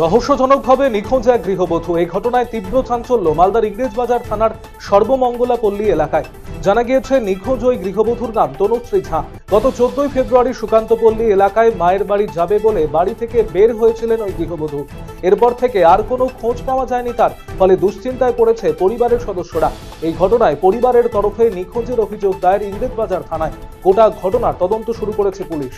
রহস্যজনকভাবে নিখোঁজ এক গৃহবধূ। এই ঘটনায় তীব্র চাঞ্চল্য মালদার ইংরেজবাজার থানার সর্বমঙ্গলা পল্লী এলাকায়। জানা গিয়েছে, নিখোঁজ ওই গৃহবধূর নাম তনুশ্রী ঝা। গত 14 ফেব্রুয়ারি সুকান্তপল্লী এলাকায় মায়ের বাড়ি যাবে বলে বাড়ি থেকে বের হয়েছিলেন ওই গৃহবধূ। এরপর থেকে আর কোনো খোঁজ পাওয়া যায়নি তার, ফলে দুশ্চিন্তায় পড়েছে পরিবারের সদস্যরা। এই ঘটনায় পরিবারের তরফে নিখোঁজের অভিযোগ দায়ের ইংরেজবাজার থানায়। গোটা ঘটনার তদন্ত শুরু করেছে পুলিশ।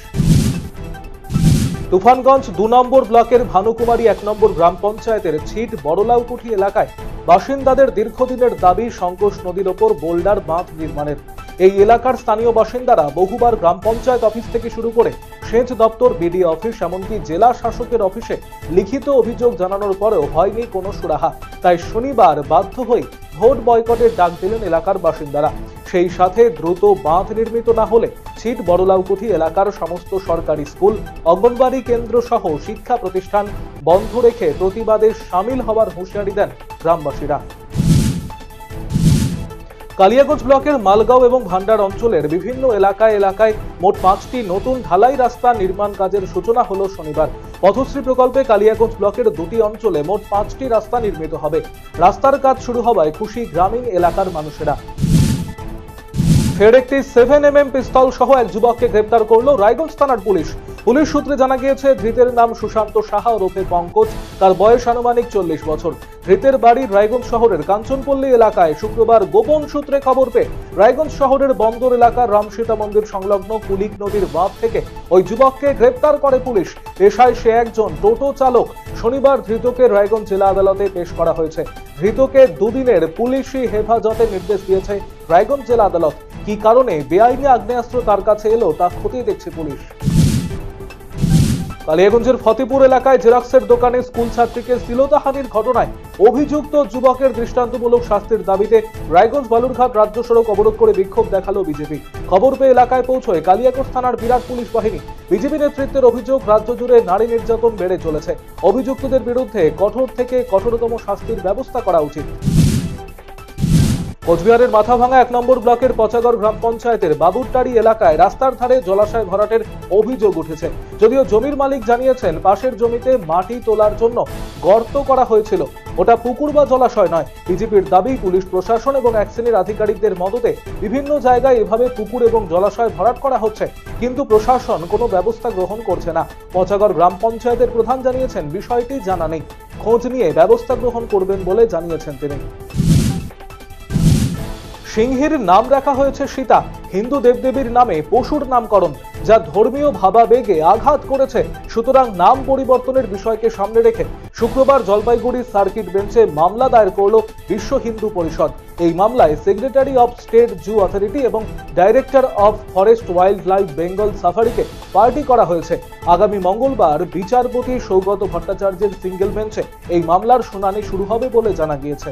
তুফানগঞ্জ 2 নম্বর ব্লকের ভানুকুমারী 1 নম্বর গ্রাম পঞ্চায়েতের ছিট বড়লাউকুঠি এলাকায় বাসিন্দাদের দীর্ঘদিনের দাবি সংকোষ নদীর ওপর বোল্ডার বাঁধ নির্মাণের। এই এলাকার স্থানীয় বাসিন্দারা বহুবার গ্রাম পঞ্চায়েত অফিস থেকে শুরু করে সেচ দপ্তর, বিডিও অফিস, এমনকি জেলা শাসকের অফিসে লিখিত অভিযোগ জানানোর পরেও হয়নি কোনো সুরাহা। তাই শনিবার বাধ্য হয়ে ভোট বয়কটের ডাক দিলেন এলাকার বাসিন্দারা। সেই সাথে দ্রুত বাঁধ নির্মিত না হলে ছিট বড়লাউকুঠি এলাকার সমস্ত সরকারি স্কুল, অঙ্গনবাড়ি কেন্দ্র সহ শিক্ষা প্রতিষ্ঠান বন্ধ রেখে প্রতিবাদে সামিল হওয়ার হুঁশিয়ারি দেন গ্রামবাসীরা। কালিয়াগঞ্জ ব্লকের মালগাঁও এবং ভান্ডার অঞ্চলের বিভিন্ন এলাকায় মোট 5টি নতুন ঢালাই রাস্তা নির্মাণ কাজের সূচনা হলো শনিবার। পথশ্রী প্রকল্পে কালিয়াগঞ্জ ব্লকের 2টি অঞ্চলে মোট 5টি রাস্তা নির্মিত হবে। রাস্তার কাজ শুরু হওয়ায় খুশি গ্রামীণ এলাকার মানুষেরা। ফের একটি 7mm পিস্তল সহ এক যুবককে গ্রেপ্তার করল রায়গঞ্জ থানার পুলিশ। পুলিশ সূত্রে জানা গিয়েছে, ধৃতের নাম সুশান্ত সাহা ওরফে পঙ্কজ। তার বয়স আনুমানিক 40 বছর। ধৃতের বাড়ি রায়গঞ্জ শহরের কাঞ্চনপল্লী এলাকায়। শুক্রবার গোপন সূত্রে খবর পেয়ে রায়গঞ্জ শহরের বন্দর এলাকার রামসীতা মন্দির সংলগ্ন কুলিক নদীর বাঁধ থেকে ওই যুবককে গ্রেপ্তার করে পুলিশ। পেশায় সে একজন টোটো চালক। শনিবার ধৃতকে রায়গঞ্জ জেলা আদালতে পেশ করা হয়েছে। ধৃতকে 2 দিনের পুলিশি হেফাজতের নির্দেশ দিয়েছে রায়গঞ্জ জেলা আদালত। কি কারণে বেআইনি আগ্নেয়াস্ত্র তার কাছে এলো তা খতিয়ে দেখছে পুলিশ। কালিয়াগঞ্জের ফতেপুর এলাকায় জেরক্সের দোকানে স্কুল ছাত্রীকে শ্লীলতাহানির ঘটনায় অভিযুক্ত যুবকের দৃষ্টান্তমূলক শাস্তির দাবিতে রায়গঞ্জ বালুরঘাট রাজ্য সড়ক অবরোধ করে বিক্ষোভ দেখালো বিজেপি। খবর পেয়ে এলাকায় পৌঁছয় কালিয়াগঞ্জ থানার বিরাট পুলিশ বাহিনী। বিজেপি নেতৃত্বের অভিযোগ, রাজ্য জুড়ে নারী নির্যাতন বেড়ে চলেছে। অভিযুক্তদের বিরুদ্ধে কঠোর থেকে কঠোরতম শাস্তির ব্যবস্থা করা উচিত। কোচবিহারের মাথাভাঙা 1 নম্বর ব্লকের পচাগড় গ্রাম পঞ্চায়েতের বাবুরটারি এলাকায় রাস্তার ধারে জলাশয় ভরাটের অভিযোগ উঠেছে। যদিও জমির মালিক জানিয়েছেন, পাশের জমিতে মাটি তোলার জন্য গর্ত করা হয়েছিল, ওটা পুকুর বা জলাশয় নয়। বিজেপির দাবি, পুলিশ প্রশাসন এবং এক শ্রেণীর আধিকারিকদের মদতে বিভিন্ন জায়গায় এভাবে পুকুর এবং জলাশয় ভরাট করা হচ্ছে, কিন্তু প্রশাসন কোনো ব্যবস্থা গ্রহণ করছে না। পচাগড় গ্রাম পঞ্চায়েতের প্রধান জানিয়েছেন, বিষয়টি জানা নেই, খোঁজ নিয়ে ব্যবস্থা গ্রহণ করবেন বলে জানিয়েছেন তিনি। সিংহীর নাম রাখা হয়েছে সীতা। হিন্দু দেবদেবীর নামে পশুর নামকরণ, যা ধর্মীয় ভাবাবেগে আঘাত করেছে। সুতরাং নাম পরিবর্তনের বিষয়কে সামনে রেখে শুক্রবার জলপাইগুড়ি সার্কিট বেঞ্চে মামলা দায়ের করল বিশ্ব হিন্দু পরিষদ। এই মামলায় secretary of state zoo authority এবং director of forest wildlife Bengal সাফারিকে পার্টি করা হয়েছে। আগামী মঙ্গলবার বিচারপতি সৌগত ভট্টাচার্যের সিঙ্গেল বেঞ্চে এই মামলার শুনানি শুরু হবে বলে জানা গিয়েছে।